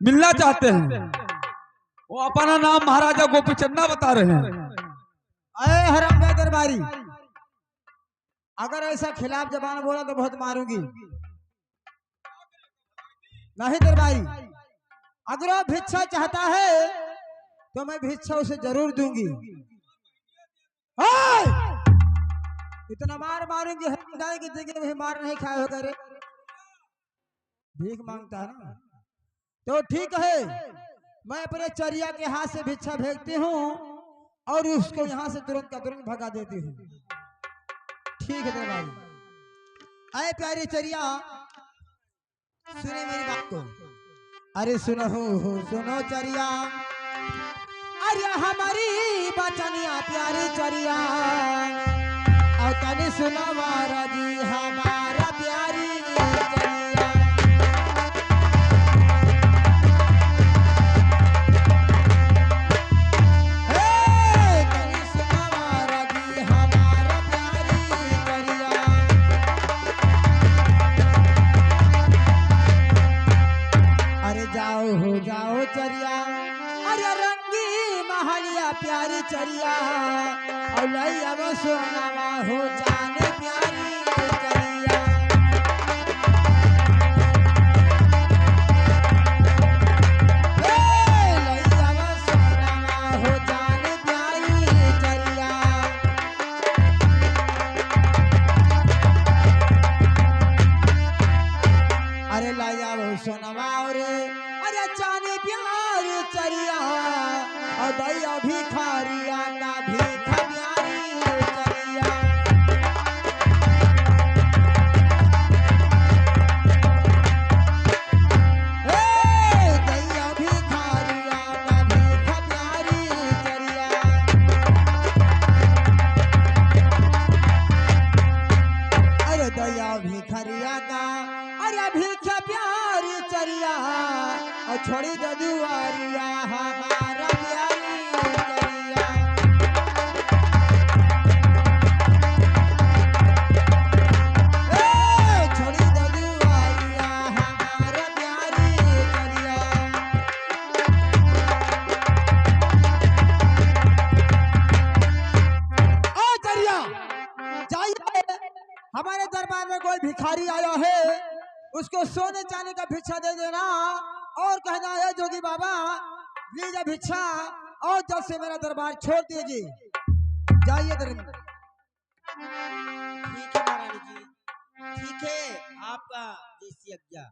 मिलना चाहते हैं। वो अपना नाम महाराजा गोपीचंदा बता रहे हैं। अरे हरामजादा दरबारी, अगर ऐसा खिलाफ जबान बोला तो बहुत मारूंगी। नहीं दरबारी, अगर वो भिक्षा चाहता है तो मैं भिक्षा उसे जरूर दूंगी। इतना मार मारूंगी हरामजादे की जिंदगी में मार नहीं खाए होगा रे। भीख मांगता है ना, तो ठीक है, मैं अपने चरिया के हाथ से भिक्षा भेजती हूँ और उसको यहाँ से तुरंत का तुरंत भगा देती हूँ। ठीक है दरबारी। अरे प्यारी चरिया, सुने मेरी बात को। अरे सुनो सुनो चरिया, अरे हमारी बचनिया प्यारी चरिया, और तनी सुनो महाराज जी हमारा प्यारी चरिया। तनी सुनो महाराज जी हमारा प्यारी चरिया। अरे जाओ हो जाओ चरिया, अरे रंगी महलिया प्यारी चरिया, और लई अब सोनावा हो जाने प्यारी चरिया। लई अब सोनावा हो जाने प्यारी चरिया। अरे लाया वो सोनवा अरे चाने प्यार चरिया, और दैया भिखारिया ना भीख प्यारी चरिया। दैया भिखारिया ना भीख प्यारी चरिया। अरे दैया भिखारिया का अरे भिक्षा प्यारी चरिया, और छोड़ी दो दुआरिया हमारा प्यारी चरिया। छोड़ी दो दुआरिया हमारा प्यारी चरिया। ओ चरिया, जाइए, हमारे दरबार में कोई भिखारी आया है, उसको सोने चांदी का भिक्षा दे देना और कहना है जोगी बाबा लीजिए भिक्षा, और जब से मेरा दरबार छोड़ दीजिए। जाइए दरबार। ठीक है महारानी जी, ठीक है, आपका जैसी आज्ञा।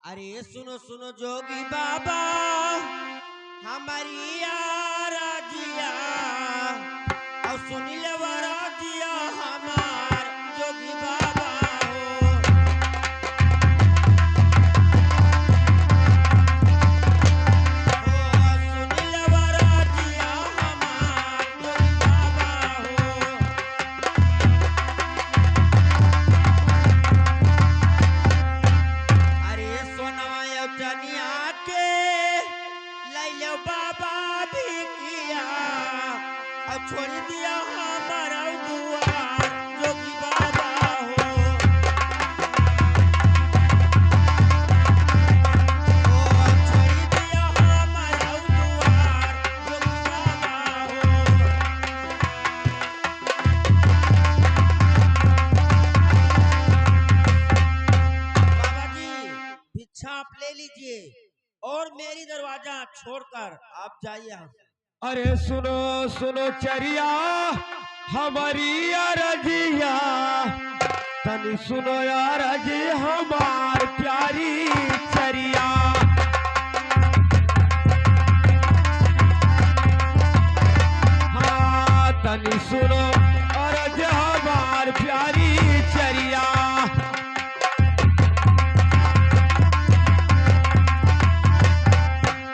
अरे सुनो सुनो जोगी बाबा हमारी राजिया, और सुनिल राजिया हमार जोगी बाबा हो। सुनिल राजिया हमार जोगी बाबा हो। अरे सोनवा चनिया के लैलो बाबा भी किया, और छोड़ दिया हमारा दुआर जोगी बाबा हो। छोड़ दिया हमारा दुआर जोगी बाबा हो। बाबा जी भिक्षा आप ले लीजिए और मेरी दरवाजा छोड़कर आप जाइए यहाँ से। अरे सुनो सुनो चरिया हमारी रजिया, तनी सुनो यार जी हमार प्यारी चरिया। हाँ तनी सुनो और हमार प्यारी चरिया।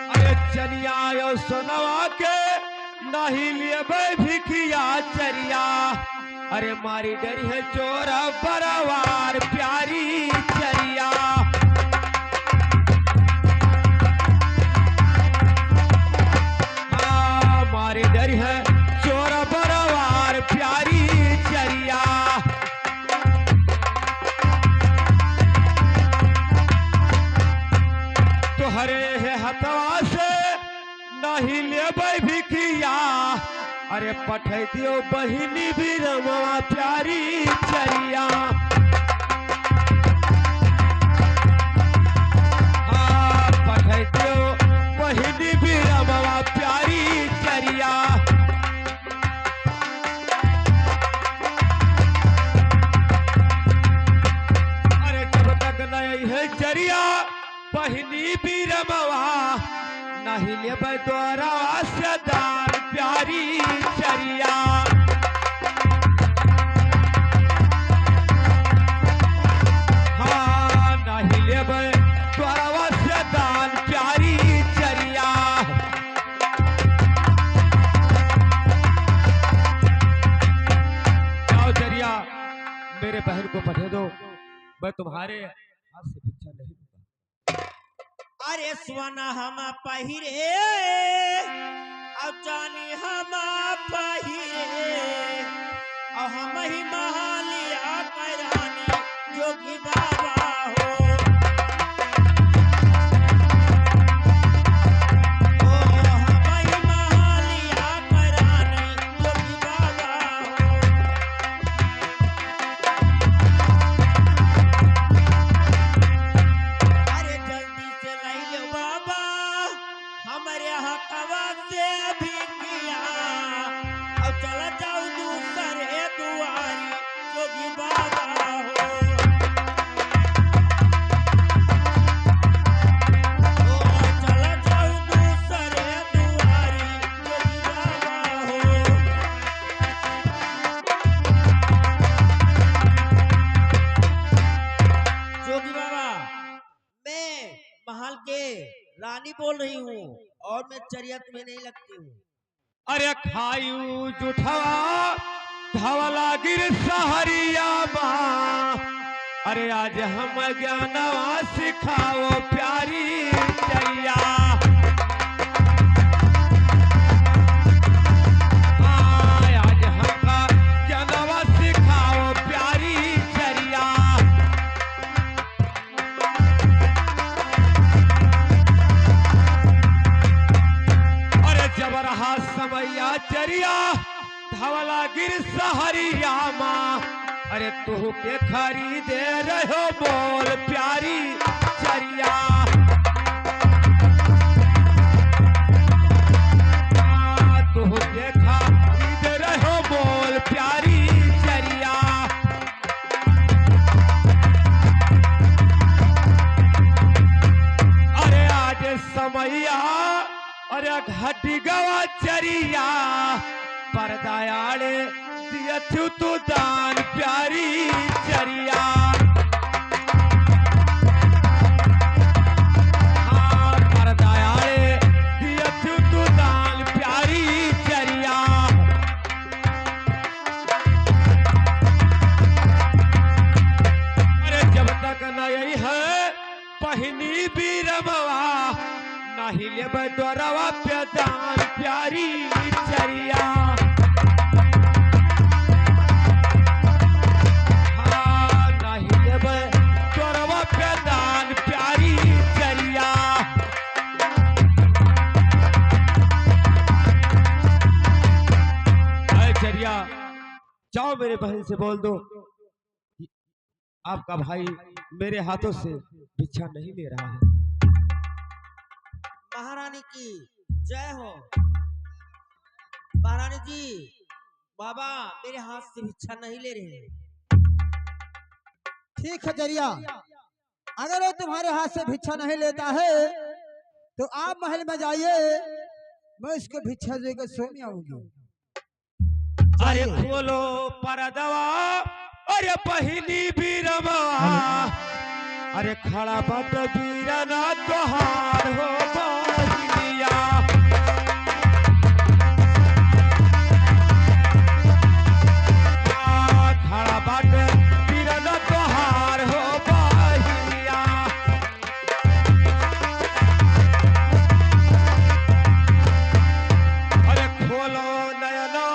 अरे चलिया यो सुनवा के नहीं लिए भिखिया चरिया, अरे मारी डरी है चोरा बरवार प्यारी चरिया। मारी डरी है चोरा बरवार प्यारी चरिया। तोहरे है हथवा से नहीं लेबै भिखिया अरे पठै दियो बहिनी बीरमा प्यारी चरिया हाँ पठै दियो बहिनी बीरमा प्यारी चरिया अरे जब तक नहीं है चरिया बहिनी बीरमवा नहीं लेबै द्वारा से दान प्यारी चरिया हाँ नहीं लेबै द्वारा से दान प्यारी चरिया जाओ चरिया मेरे बहन को पढ़े दो मैं तुम्हारे हाथ से भिक्षा नहीं दूंगा अरे सुना हम पहिरे अब जानी हम पहिरे और हम ही महालिया करानी जोगी बाबा हो ओ हम ही महालिया करानी जोगी बाबा हो अरे जल्दी से लाई लो बाबा हमारे हथवा से अभी किया अब चला जाओ दूसरे दुआरी जोगी बाबा हो ओ चला जाओ दूसरे दुआरी जोगी बाबा हो जोगी बाबा मैं महल के रानी बोल रही हूँ और मैं चरिया तुम्हें नहीं लगती हूँ अरे खायू जुठवा धवला गिर सहरिया माँ अरे आज हम ज्ञानवा सिखाओ प्यारी चरिया आज हमका ज्ञानवा सिखाओ प्यारी चरिया अरे जबरहा समैया चरिया धवला गिर सहरिया माँ अरे तू के खरीदे रहो बोल प्यारी चरिया तू के खरीद रहो बोल प्यारी चरिया अरे आज समैया अरे घटी गवा चरिया परदायाड़े दियथु तू दान प्यारी चरिया हाँ परदायाड़े दियथु तू दान प्यारी चरिया अरे जब तक नहीं है पहिनी बीरमवा नहीं लेबै द्वारवा पे दान प्यारी चरिया हाँ नहीं लेबै द्वारवा पे दान प्यारी चरिया अरे चरिया जाओ मेरे बहन से बोल दो कि आपका भाई मेरे हाथों से भिक्षा नहीं ले रहा है महारानी की जय हो महारानी जी बाबा मेरे हाथ से भिक्षा नहीं ले रहे हैं ठीक है चरिया अगर वो तुम्हारे हाथ से भिक्षा नहीं लेता है तो आप महल में जाइए मैं उसको भिक्षा देकर सोने आऊंगी अरे खोलो परदवा अरे पहिनी बीरवा अरे खड़ा बट बीरना तोहार हो बहिनिया खड़ा बट बीरना तोहार हो बहिनिया अरे खोलो नयना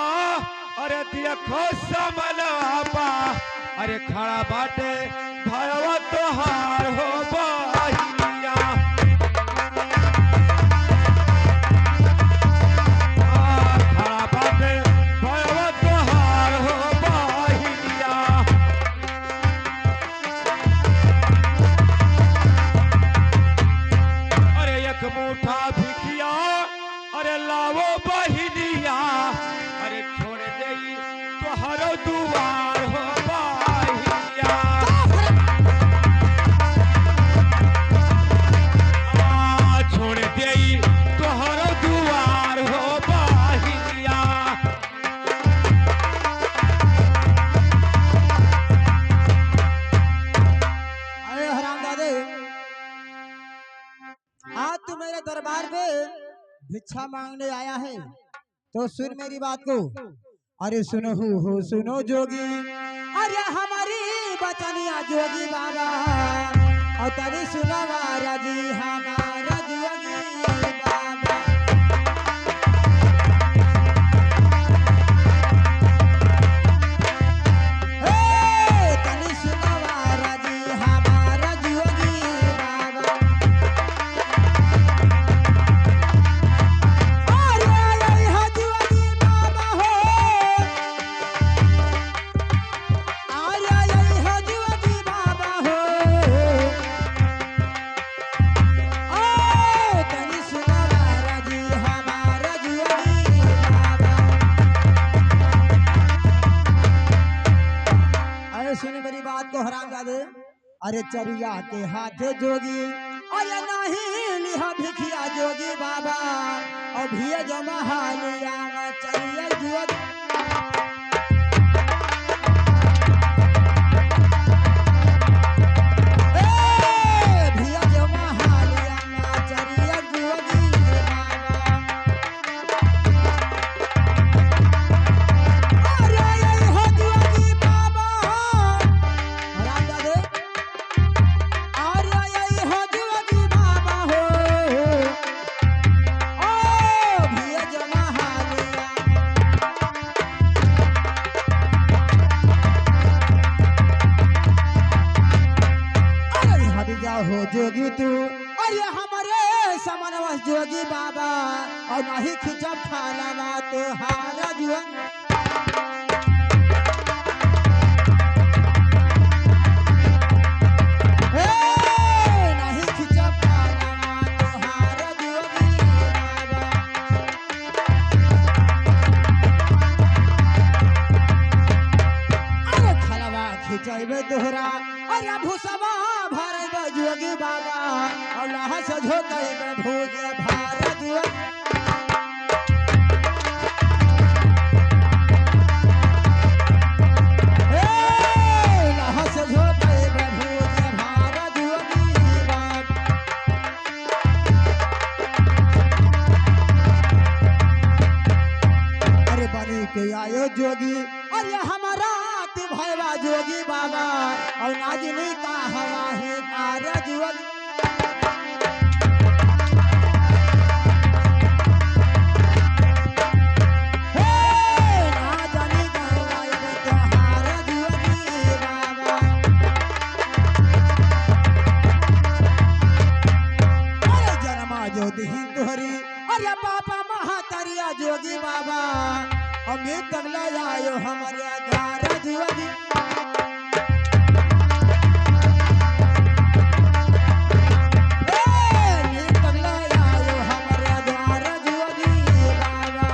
अरे देखो समनवा अरे खड़ा बाटे भयवा तोहार हो बहिनिया मेरे दरबार पे भिक्षा मांगने आया है तो सुन मेरी बात को। अरे सुनो हो सुनो जोगी, अरे हमारी बचनिया जोगी बाबा, और तभी सुनो राजी हमारा जोगी बाबा। सुने मेरी बात को हरामजादे, अरे चरिया के हाथे जोगी, अरे नहीं लिहा भिखिया जोगी बाबा, और भिया जमा हालिया चरिया जोगी। भिया जमा हालिया चरिया जोगी बाबा। अरे यही हो जोगी बाबा, हो जोगी तू, अरे हमारे समनवस जोगी बाबा, और नहीं खिंचब खाला तो हारा जुआ। नहीं खिंचब खाला तो हारा जोगी बाबा। अरे खलवा खिंचबे दोहरा, अरे भूसवा जोगी बाबा, और लहा से झोंके में भूज भारत। लहा से झोंके में भूज भारत जोगी बाबा। अरे बनी के आयो जोगी, अरे हमारा भैया जोगी बाबा, और नाजनी का हवा है कार्य जोगी। नाजनी का हवा है त्योहार जोगी बाबा। अरे जन्मा ज्योति हिंदुहरी, अरे पापा महातरिया जोगी बाबा, अमित तगला आयो हमारे द्वार जोगी। तगला आयो हमारे द्वार जोगी बाबा।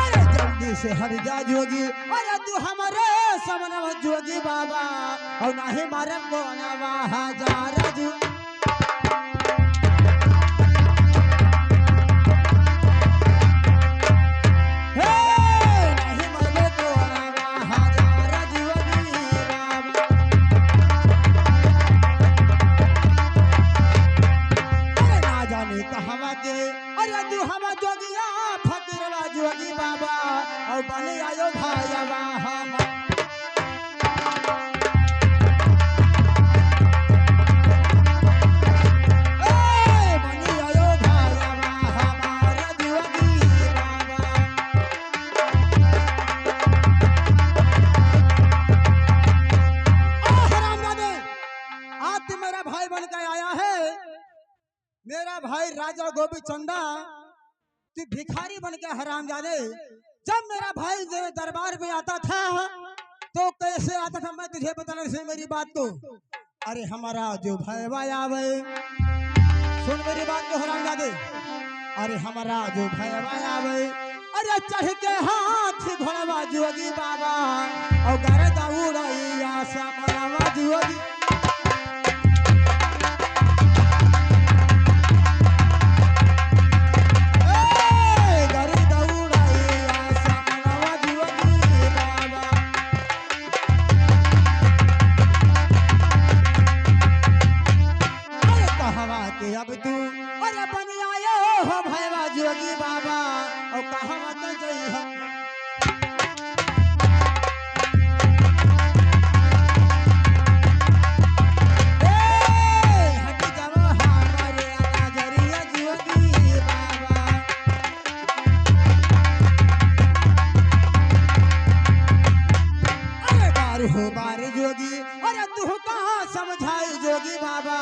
अरे जल्दी से हट जा जोगी, अरे तू हमारे समनव जोगी बाबा, और नहीं मारे को नवा हजार जोगी। अरे तू हम जोगिया फकीरवा जोगी बाबा, और बने आयो भाईवा हम। बने आयो भाईवा हमारा जोगी बाबा। हरामजादे, आज मेरा भाई बनकर आया है, मेरा भाई राजा गोपी चंदा, तू भिखारी बन के हरामजादे। जब मेरा भाई दरबार में आता था तो कैसे आता था मैं तुझे बताने से मेरी बात को। अरे हमारा जो भाई आवे, सुन मेरी बात को हरामजादे, अरे हमारा जो भाई आवे, अरे चढ़ के हाथ घोड़वा जोगी बाबा, और गरदा उड़ैया समरवा जोगी। बार हो बार जोगी, अरे तू कहाँ समझाई जोगी बाबा,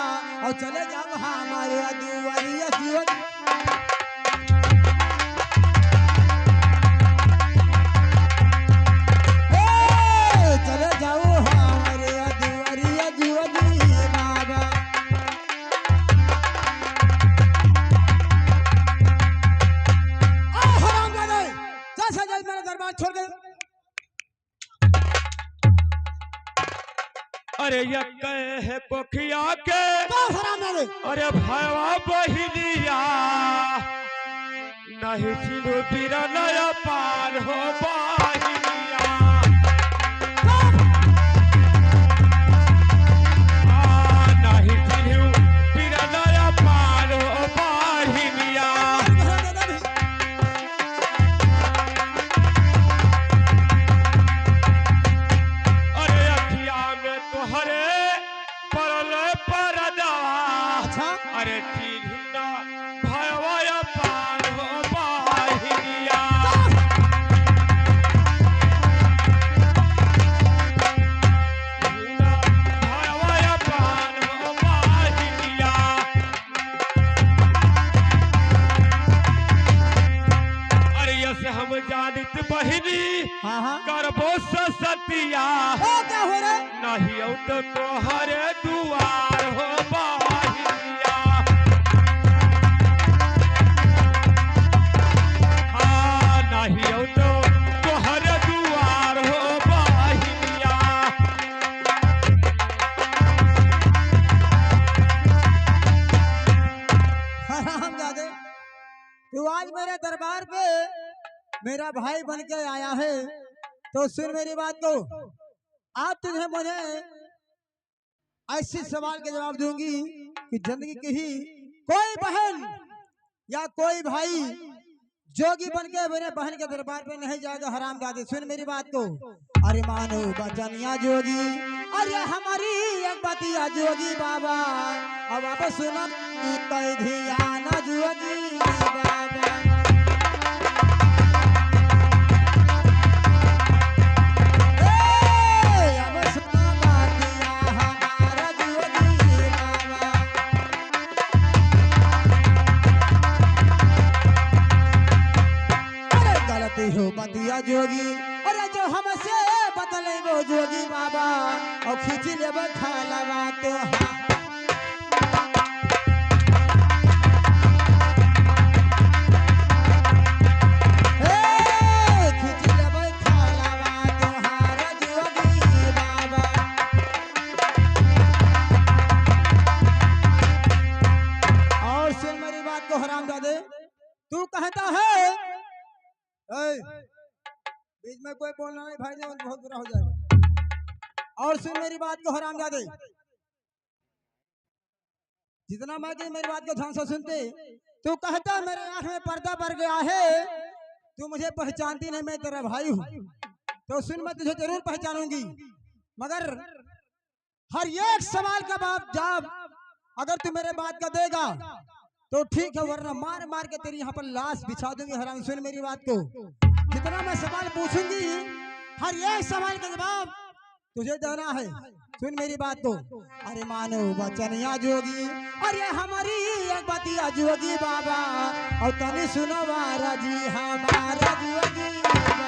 और चले जाओ हमारे दुआरिया जोगी। चले जाओ हमारे दुआरिया जोगी बाबा। हरामजादे, जैसे जैसे मेरा दरबार छोड़ गए। अरे ये कहे कोखिया के हरामजादे, अरे भाईवा बहिनिया नहीं चिन्हू पीरा नया पार हो बहिनिया। नहीं चिन्हू पीरा नया पार हो बहिनिया। अरे अखिया में तोहरे परल परदा, अरे चिन्हना भयवा पार हो बहिनिया। चिन्हना भयवा पार हो बहिनिया। अरे यस हम जानित बहिनी हाँ हाँ करबो सतिया, क्या हो रहा है? नहीं औ तो तोहरे दुआर हो बहिनिया। हाँ नहीं औ तो तोहरे दुआर हो बहिनिया। हरामजादे, तू आज मेरे दरबार पे मेरा भाई बन के आया है, तो सुन मेरी बात को। आज तुझे मुझे ऐसे सवाल के जवाब दूंगी कि जिंदगी की ही कोई बहन या कोई भाई जोगी बन के मेरे बहन के दरबार पे नहीं जाएगा। हरामजादे, सुन मेरी बात को। अरे मानो बचनिया जोगी, अरे हमारी एक बतिया जोगी बाबा, अब आप सुनो ध्यान जोगी बाबा। अब सुनो बतिया हमारा जोगी बाबा। अरे गलती हो बतिया जोगी, अरे जो हमसे बदले वो जोगी बाबा, और खींच ले खाला तो हाँ। खींच ले खाला तो हारा जोगी बाबा। और सुन मेरी बात को हरामजादे, तू कहता है बीच में कोई बोलना नहीं भाई, नहीं बहुत बुरा हो जाएगा। और सुन मेरी बात को हरामजादे, जितना मैं कि मेरी बात को ध्यान से सुनते। तू कहता है मेरे आंख में पर्दा पड़ गया है, तू मुझे पहचानती नहीं, मैं तेरा भाई हूँ। तो सुन, मैं तुझे जरूर पहचानूंगी, मगर हर एक सवाल का जवाब अगर तू मेरे बात का देगा तो ठीक है, वरना मार मार के तेरी यहाँ पर लाश बिछा दूंगी। हराम, सुन मेरी बात को। जितना मैं सवाल पूछूंगी हर एक सवाल का जवाब तुझे देना है। सुन मेरी बात को। अरे मानो बचनिया जोगी, अरे हमारी एक बतिया जोगी बाबा, और तनी सुनो वारा जी हमारा जोगी बाबा।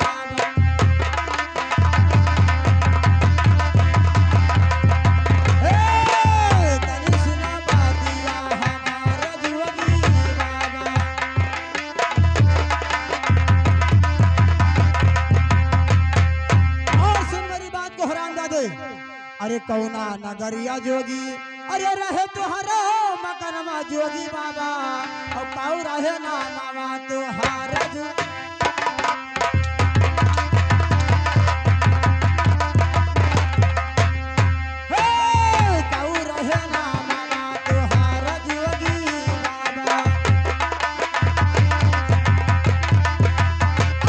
तनी सुनो बतिया हमारा जोगी बाबा। और सुन मेरी बात को हरामजादे, अरे कौना नगरिया जोगी, अरे रहे तुहरो मकनमा जोगी बाबा, और काऊ रहे नामा तुहारा जो। काऊ रहे नामा तुहारा जोगी बाबा।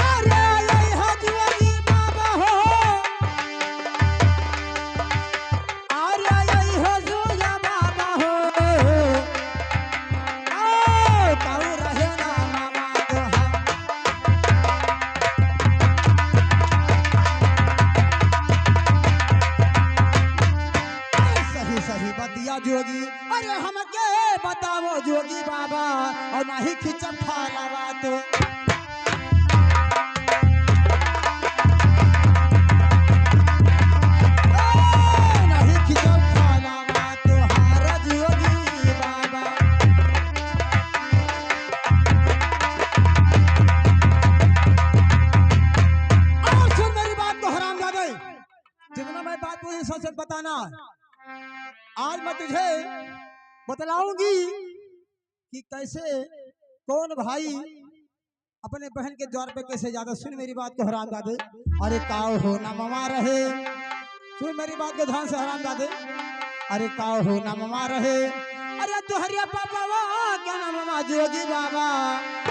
अरे यही जोगी बाबा हो, अरे यही जोगी बाबा हो, काऊ रहे नामा तुहारा। जोगी अरे हमके बताओ जोगी बाबा और नहीं खिंचम फालावा तो नहीं खिंचम फालावा तो हार जोगी बाबा और सुन मेरी बात को हरामजादे जितना मैं बात पूरी सच सच बताना आज मैं तुझे बतलाऊंगी कि कैसे कौन भाई अपने बहन के द्वार पे कैसे ज्यादा सुन मेरी बात को हरामजादे अरे काव हो ना ममा रहे सुन मेरी बात को ध्यान से हरामजादे अरे काव हो ना ममा रहे अरे तुहरिया पापा क्या ना ममा जोगी बाबा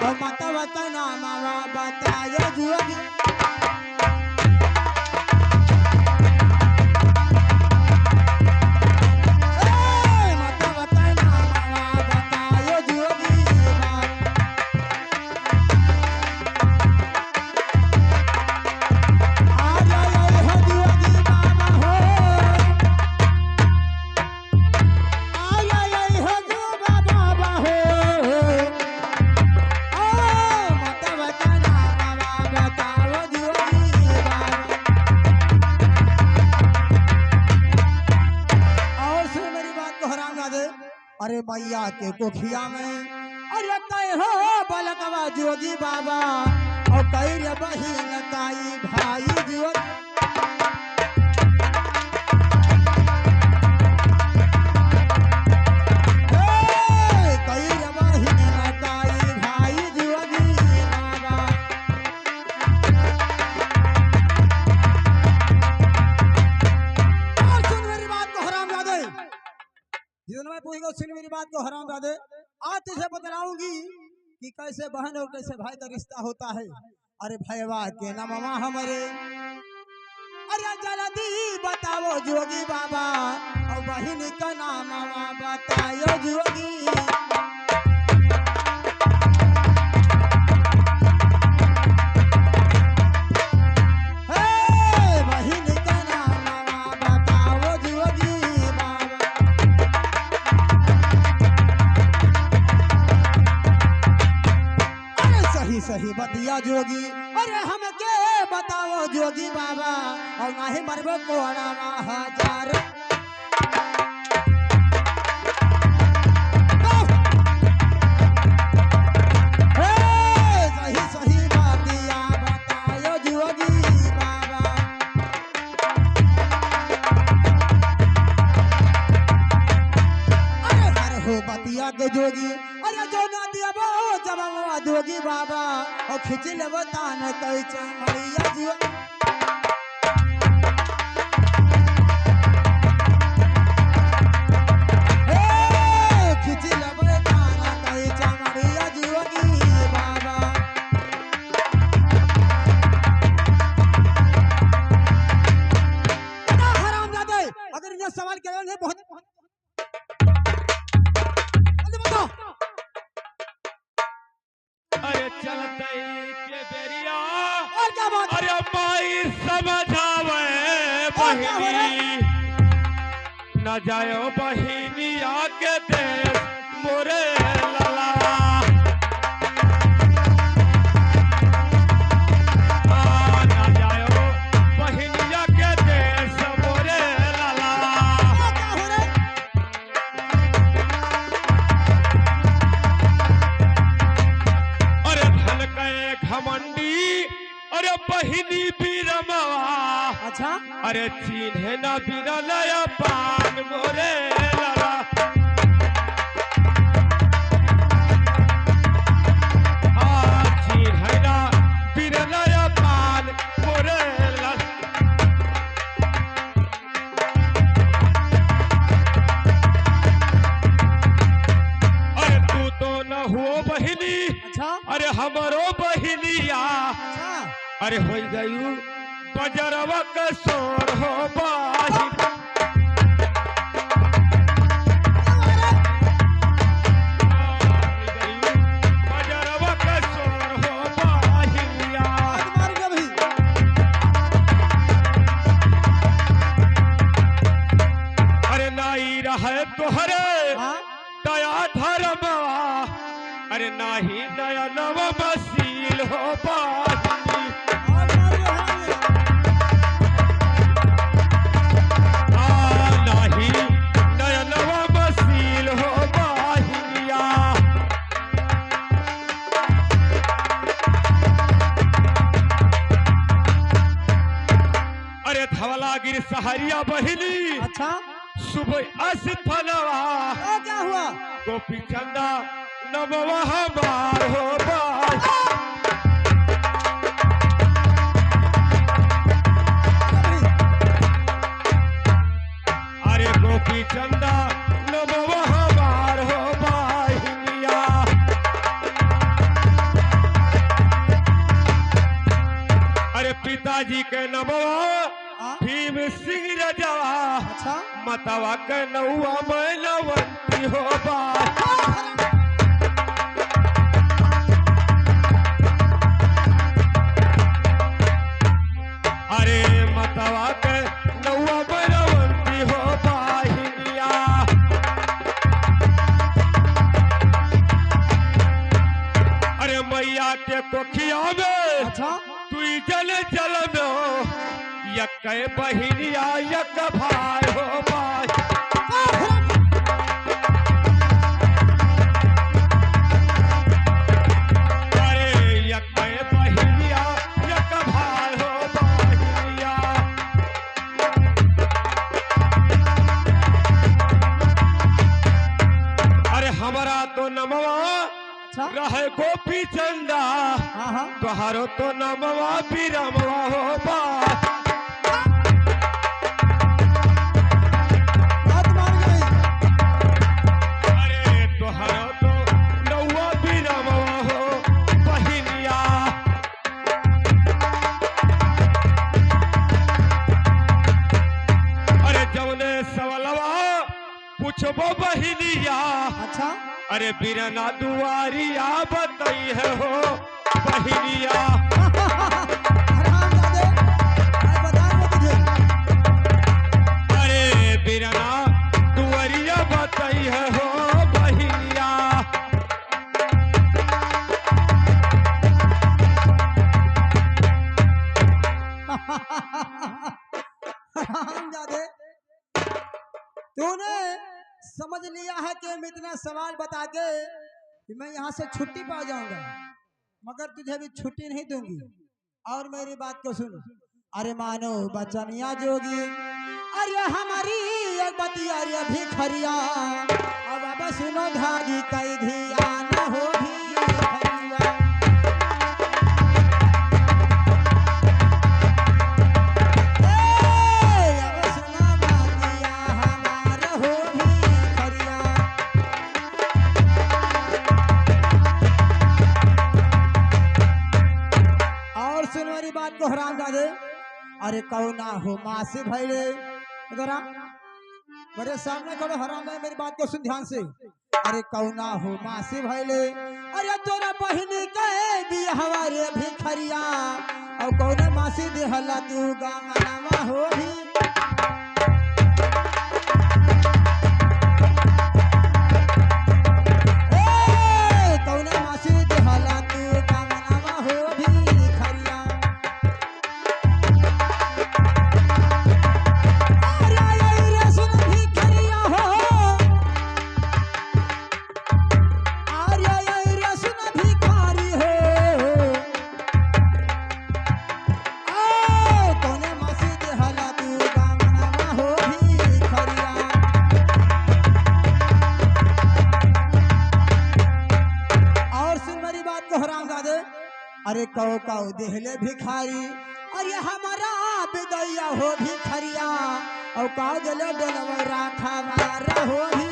और माता बता ना मामा बताया जोगी अरे मैया के कोखिया में अरे कई हो बलकवा जोगी बाबा और कई रे बहिन काई भाई जोगी कई रे बहिन काई भाई जोगी बाबा और सुन मेरी बात को हरामजादे जितना मैं पूछेगा सुन मेरी बात को हरामजादे आज तुझे बतलाऊंगी कि कैसे बहन और कैसे भाई का रिश्ता होता है अरे भैया के ना मामा हमारे अरे जल्दी बताओ जोगी बाबा और बहन का नाम मामा बताओ जोगी सही बतिया जोगी अरे हमके बताओ जोगी बाबा और नहीं मरबो कोड़ा हजार सही सही बतिया बताओ जोगी बाबा अरे हर हो बतिया के जोगी अरे जो ना दिया जब जोगी बाबा और खिंच ले तान कई चमड़िया जो खिंच ले तान कई चमड़िया जोगी बाबा हरामजादे अगर ये सवाल करेंगे बहुत अरे चलते के बेरिया और क्या बात अरे माई समझावे बहिनी न जायो बहिनिया के देश मोरे लाला न जायो बहिनिया के देश मोरे लाला अरे धन के घमंडी अरे बहिनी बीरमवा अच्छा अरे चिन्हे न बिरलया पान मोरे लाला चिन्हे न बिरलया पान मोरे लाला अरे तू तो न हो बहिनी अच्छा अरे हमारो बहिनिया अच्छा अरे हो गयू बजरवा का शोर हो बाही बजरवा का शोर हो बाहिया आज मार गया भाई अरे नाई रहे रहे तोहरे हाँ दया धर्मवा अरे नाही नया नव मसील हो बाहिनी और मारो है नाही नया नव मसील हो बाहिनिया अरे धवलागिर सहरिया बहिनी अच्छा सुबह अस्थनवा ओ क्या हुआ गोपी चंदा नमवा हमार हो बाई अरे गोपी चंदा नमवा हमार हो बाहिनिया अरे पिताजी के नमवा हाँ भीम सिंह रजवा अच्छा मतवा के नौआ मैनवंती हो बाई अरे मतवा के नौआ मैनवंती हो बाहिनिया अरे मैया के कोखिया में अच्छा तू जल जल में यक बहिनिया यक भाई हो भाई अरे यक बहिनिया यक भाई हो बहिनिया अरे हमारा तो नमवा अच्छा रहे गोपी चंदा हाँ हाँ तोहारो तो नमवा बिरमवा हो बा बात मान गई अरे तोहारो तो नौवा बिरमवा हो बहिनिया अरे जौने सवलवा पूछबो बहिनिया अच्छा अरे बिरना दुआरिया बताई है हो बहिनिया आराम दादे मैं बताऊंगा तुझे अरे बिरना दुआरिया बताई है हो बहिनिया आराम दादे तूने समझ लिया है कि मैं इतना सवाल बता के कि मैं यहाँ से छुट्टी पा जाऊंगा मगर तुझे भी छुट्टी नहीं दूंगी और मेरी बात को सुन अरे मानो बचनिया जोगी अरे हमारी एक बतिया अरे भिखरिया अब अब सुनो धागी कई धिया न हो भिखरिया अब सुनो बतिया हमार हो भिखरिया और सुन मेरी बात को हराम दादे अरे कौना हो माँ से भैले इधर आ मेरे सामने खड़ो हराम दादे मेरी बात को सुन ध्यान से अरे कौना हो माँ से भैले अरे तोरा बहिनी कहे भी हमारे भिखरिया और कौन माँ से देहला तू गाँव हो भी कौन माँ से देहला तू गाँव हो भिखरिया अरे कौ कौ देहले भिखारी अरे हमारा बेदैया हो भिखरिया और कौ दिले डोलवा राखा मारा हो भी